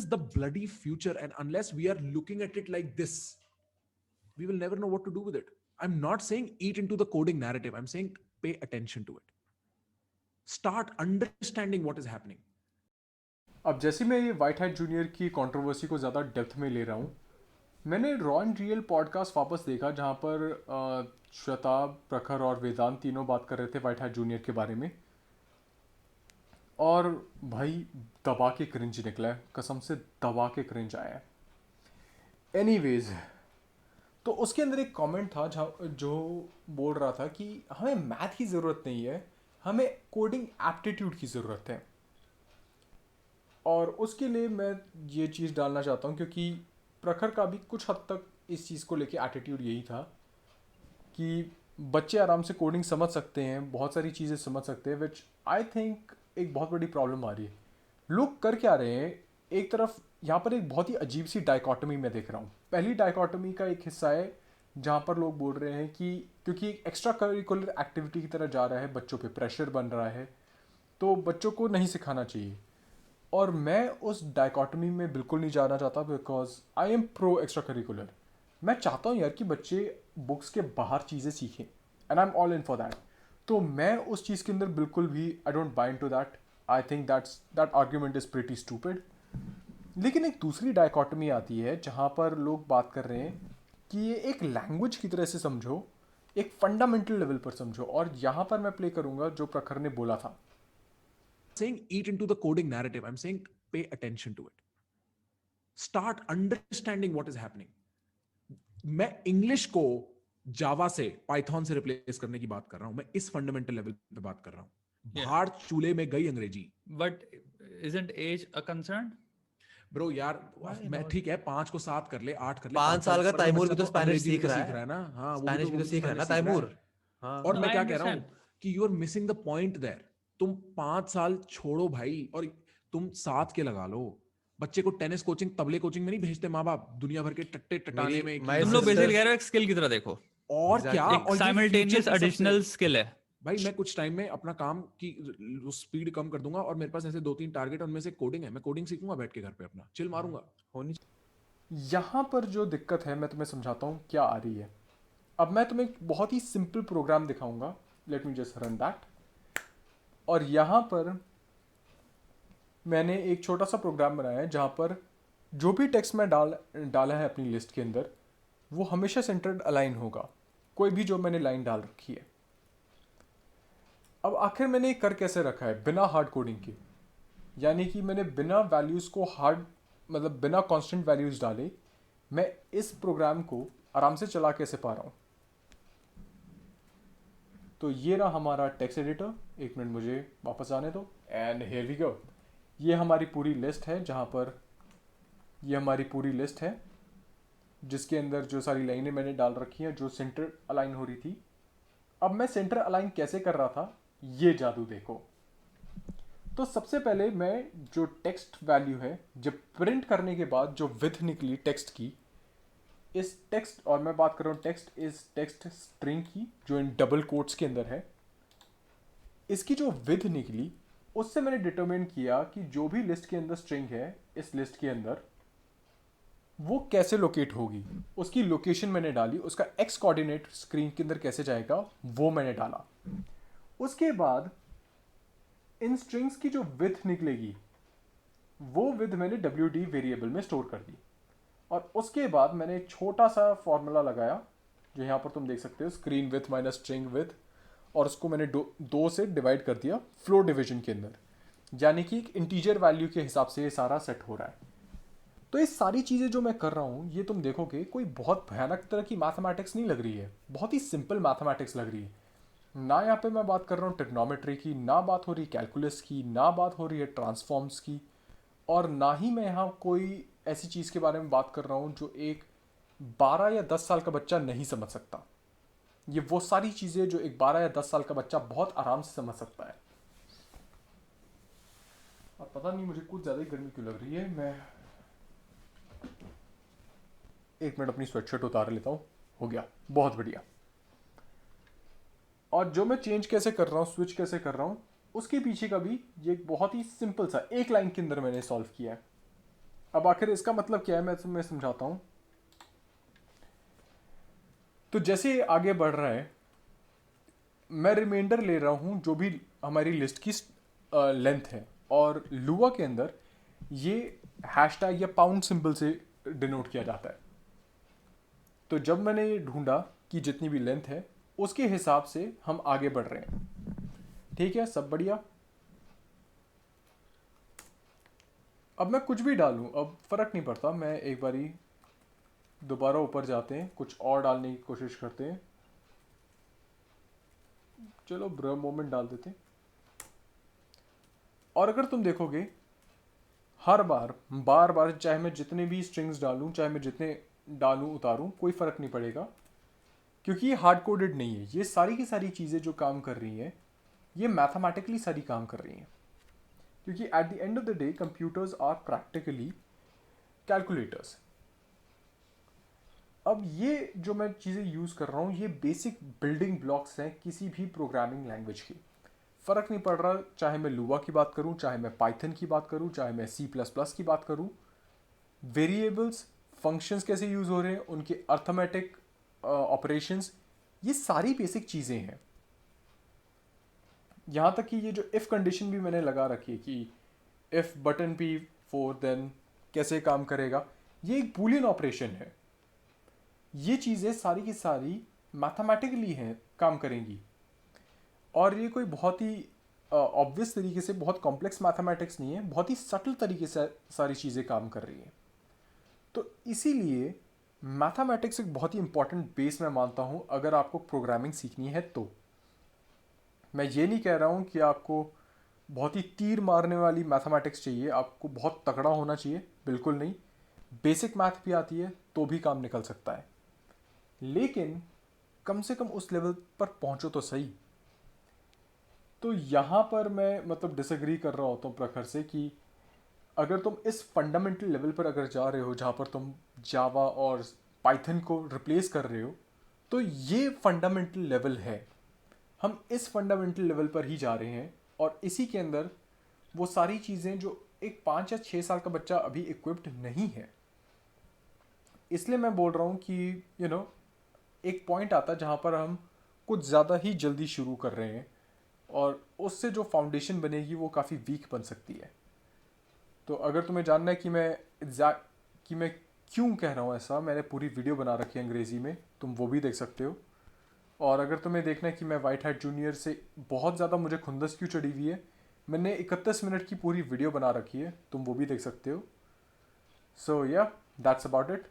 the bloody future, and unless we are looking at it like this, we will never know what to do with it. I'm not saying eat into the coding narrative. I'm saying pay attention to it. Start understanding what is happening. अब जैसे मैं ये white hat junior की controversy को ज़्यादा depth में ले रहा हूँ, मैंने रॉ एंड रियल पॉडकास्ट वापस देखा जहाँ पर शताब, प्रखर और वेदांत तीनों बात कर रहे थे वाइट हैट जूनियर के बारे में। और भाई दबा के क्रिंज निकला है, कसम से दबा के क्रिंज आया है। एनीवेज, तो उसके अंदर एक कमेंट था जो बोल रहा था कि हमें मैथ की ज़रूरत नहीं है, हमें कोडिंग एप्टीट्यूड की ज़रूरत है। और उसके लिए मैं ये चीज़ डालना चाहता हूँ क्योंकि प्रखर का भी कुछ हद तक इस चीज़ को लेके एटीट्यूड यही था कि बच्चे आराम से कोडिंग समझ सकते हैं, बहुत सारी चीज़ें समझ सकते हैं, विच आई थिंक एक बहुत बड़ी प्रॉब्लम आ रही है। लोग कर क्या रहे हैं, एक तरफ यहाँ पर एक बहुत ही अजीब सी डाइकोटमी मैं देख रहा हूँ। पहली डाइकोटमी का एक हिस्सा है जहाँ पर लोग बोल रहे हैं कि क्योंकि एक्स्ट्रा करिकुलर एक्टिविटी की तरह जा रहा है, बच्चों पे प्रेशर बन रहा है, तो बच्चों को नहीं सिखाना चाहिए। और मैं उस डाइकोटमी में बिल्कुल नहीं जाना चाहता because I am pro extra curricular. मैं चाहता हूँ यार कि बच्चे बुक्स के बाहर चीज़ें सीखें and I am all in for that. तो मैं उस चीज़ के अंदर बिल्कुल भी I don't bind to that. I think that argument is pretty stupid. लेकिन एक दूसरी डाइकोटमी आती है जहाँ पर लोग बात कर रहे हैं कि ये एक लैंग्वेज की तरह से समझो, एक फंडामेंटल लेवल पर समझो। और यहाँ पर मैं प्ले करूँगा जो प्रखर ने बोला था। Saying eat into the coding narrative. I'm saying pay attention to it. Start understanding what is happening. मैं इंग्लिश को जावा से, पाइथन से रिप्लेस करने की बात कर रहा हूं। मैं इस फंडामेंटल लेवल पे बात कर रहा हूं। भाड़ चूल्हे में गई अंग्रेजी। But isn't age a concern? Bro यार, मैं ठीक है 5 को 7 कर ले, 8 कर ले, 5 साल का तैमूर भी तो स्पेनिश अंग्रेजी भी सीख तो रहा सीख रहा है है ना। हाँ, स्पेनिश भी तो सीख रहा है ना स्पेनिश सीख रहा है। तैमूर। हाँ और No, मैं I क्या कह रहा हूं understand. कि you are missing the point there. तुम 5 साल छोड़ो भाई, और तुम 7 के लगा लो। बच्चे को टेनिस कोचिंग, तबले कोचिंग में नहीं भेजते माँ बाप, दुनिया भर के टट्टे टटाने में। my तुम लोग sister- बेसिकली कह रहे हो एक स्किल की तरह देखो, और क्या, Exactly. एक और ये साइमल्टेनियस future की सबसे- एडिशनल स्किल है। भाई मैं कुछ टाइम में अपना काम की स्पीड कम कर दूंगा और मेरे पास ऐसे 2-3 टारगेट, उनमें से कोडिंग है। मैं कोडिंग सीखूंगा बैठ के घर पे, अपना चिल मारूंगा। होनी यहाँ पर जो दिक्कत है मैं तुम्हें समझाता हूँ क्या आ रही है। अब मैं तुम्हें एक बहुत ही सिंपल प्रोग्राम दिखाऊंगा, let me just run that. और यहाँ पर मैंने एक छोटा सा प्रोग्राम बनाया है जहाँ पर जो भी टेक्स्ट मैं डाला है अपनी लिस्ट के अंदर, वो हमेशा सेंटर्ड अलाइन होगा, कोई भी जो मैंने लाइन डाल रखी है। अब आखिर मैंने ये कर कैसे रखा है बिना हार्ड कोडिंग के, यानी कि मैंने बिना वैल्यूज़ को हार्ड, मतलब बिना कांस्टेंट वैल्यूज़ डाले मैं इस प्रोग्राम को आराम से चला कैसे पा रहा हूँ। तो ये रहा हमारा टेक्स्ट एडिटर। एक मिनट मुझे वापस आने दो एंड हियर वी गो। ये हमारी पूरी लिस्ट है जहाँ पर ये हमारी पूरी लिस्ट है जिसके अंदर जो सारी लाइनें मैंने डाल रखी हैं जो सेंटर अलाइन हो रही थी। अब मैं सेंटर अलाइन कैसे कर रहा था, ये जादू देखो। तो सबसे पहले मैं जो टेक्स्ट वैल्यू है, जब प्रिंट करने के बाद जो विड्थ निकली टेक्स्ट की, इस टेक्स्ट, और मैं बात कर रहा हूँ टेक्स्ट इस टेक्स्ट स्ट्रिंग की जो इन डबल कोट्स के अंदर है, इसकी जो विड्थ निकली उससे मैंने डिटरमाइन किया कि जो भी लिस्ट के अंदर स्ट्रिंग है इस लिस्ट के अंदर वो कैसे लोकेट होगी। उसकी लोकेशन मैंने डाली, उसका एक्स कोऑर्डिनेट स्क्रीन के अंदर कैसे जाएगा वो मैंने डाला। उसके बाद इन स्ट्रिंग्स की जो विड्थ निकलेगी वो विड्थ मैंने WD वेरिएबल में स्टोर कर दी। और उसके बाद मैंने एक छोटा सा फॉर्मूला लगाया जो यहाँ पर तुम देख सकते हो, screen width minus string width, और उसको मैंने दो से डिवाइड कर दिया फ्लोट डिवीजन के अंदर, यानी कि एक इंटीजर वैल्यू के हिसाब से ये सारा सेट हो रहा है। तो ये सारी चीज़ें जो मैं कर रहा हूँ ये तुम देखोगे कोई बहुत भयानक तरह की मैथमेटिक्स नहीं लग रही है, बहुत ही सिंपल मैथमेटिक्स लग रही है। ना यहाँ पे मैं बात कर रहा हूँ ट्रिग्नोमेट्री की, ना बात हो रही कैलकुलस की, ना बात हो रही है ट्रांसफॉर्म्स की, और ना ही मैं यहाँ कोई ऐसी चीज़ के बारे में बात कर रहा हूँ जो एक 12 या 10 साल का बच्चा नहीं समझ सकता। ये वो सारी चीज़ें जो एक 12 या 10 साल का बच्चा बहुत आराम से समझ सकता है। और पता नहीं मुझे कुछ ज़्यादा ही गर्मी क्यों लग रही है, मैं एक मिनट अपनी स्वेटशर्ट उतार लेता हूँ। हो गया, बहुत बढ़िया। और जो मैं चेंज कैसे कर रहा हूँ, स्विच कैसे कर रहा हूँ, उसके पीछे का भी ये एक बहुत ही सिंपल सा एक लाइन के अंदर मैंने सॉल्व किया है। अब आखिर इसका मतलब क्या है, मैं तुम्हें समझाता हूँ। तो जैसे ये आगे बढ़ रहा है, मैं रिमाइंडर ले रहा हूँ जो भी हमारी लिस्ट की लेंथ है, और लुआ के अंदर ये हैशटैग या पाउंड सिंबल से डिनोट किया जाता है। तो जब मैंने ये ढूंढा कि जितनी भी लेंथ है उसके हिसाब से हम आगे बढ़ रहे हैं। ठीक है, सब बढ़िया। अब मैं कुछ भी डालूं, अब फर्क नहीं पड़ता, मैं एक बारी दोबारा ऊपर जाते हैं, कुछ और डालने की कोशिश करते हैं। चलो ब्र मोमेंट डाल देते हैं। और अगर तुम देखोगे हर बार बार बार, चाहे मैं जितने भी स्ट्रिंग्स डालूं, चाहे मैं जितने डालूं उतारूं, कोई फ़र्क नहीं पड़ेगा, क्योंकि ये हार्ड कोडेड नहीं है। ये सारी की सारी चीज़ें जो काम कर रही हैं, ये मैथमेटिकली सारी काम कर रही हैं, क्योंकि at the end of the day computers are practically calculators. अब ये जो मैं चीज़ें यूज़ कर रहा हूँ, ये बेसिक बिल्डिंग ब्लॉक्स हैं किसी भी प्रोग्रामिंग लैंग्वेज की। फ़र्क नहीं पड़ रहा चाहे मैं लुआ की बात करूँ, चाहे मैं पाइथन की बात करूँ, चाहे मैं C++ की बात करूँ। वेरिएबल्स, फंक्शंस कैसे यूज़ हो रहे हैं, उनके अर्थमेटिक ऑपरेशंस, ये सारी बेसिक चीज़ें हैं। यहाँ तक कि ये जो इफ़ कंडीशन भी मैंने लगा रखी है कि इफ़ बटन P4 देन कैसे काम करेगा, ये एक बूलियन ऑपरेशन है। ये चीज़ें सारी की सारी मैथमेटिकली हैं, काम करेंगी, और ये कोई बहुत ही ऑब्वियस तरीके से, बहुत कॉम्प्लेक्स मैथमेटिक्स नहीं है, बहुत ही सटल तरीके से सारी चीज़ें काम कर रही हैं। तो इसीलिए मैथमेटिक्स एक बहुत ही इंपॉर्टेंट बेस मैं मानता हूँ अगर आपको प्रोग्रामिंग सीखनी है तो। मैं ये नहीं कह रहा हूँ कि आपको बहुत ही तीर मारने वाली मैथमेटिक्स चाहिए, आपको बहुत तगड़ा होना चाहिए, बिल्कुल नहीं। बेसिक मैथ भी आती है तो भी काम निकल सकता है, लेकिन कम से कम उस लेवल पर पहुँचो तो सही। तो यहाँ पर मैं मतलब डिसएग्री कर रहा होता हूँ प्रखर से कि अगर तुम इस फंडामेंटल लेवल पर अगर जा रहे हो जहाँ पर तुम जावा और पाइथन को रिप्लेस कर रहे हो, तो ये फंडामेंटल लेवल है। हम इस फंडामेंटल लेवल पर ही जा रहे हैं, और इसी के अंदर वो सारी चीज़ें जो एक 5 या 6 साल का बच्चा अभी इक्विप्ड नहीं है। इसलिए मैं बोल रहा हूँ कि एक पॉइंट आता है जहाँ पर हम कुछ ज़्यादा ही जल्दी शुरू कर रहे हैं, और उससे जो फाउंडेशन बनेगी वो काफ़ी वीक बन सकती है। तो अगर तुम्हें जानना है कि मैं क्यों कह रहा हूँ ऐसा, मैंने पूरी वीडियो बना रखी है अंग्रेज़ी में, तुम वो भी देख सकते हो। और अगर तुम्हें देखना है कि मैं वाइट हैट जूनियर से बहुत ज़्यादा मुझे खुंदस क्यों चढ़ी हुई है, मैंने 31 मिनट की पूरी वीडियो बना रखी है, तुम वो भी देख सकते हो। सो या दैट्स अबाउट इट।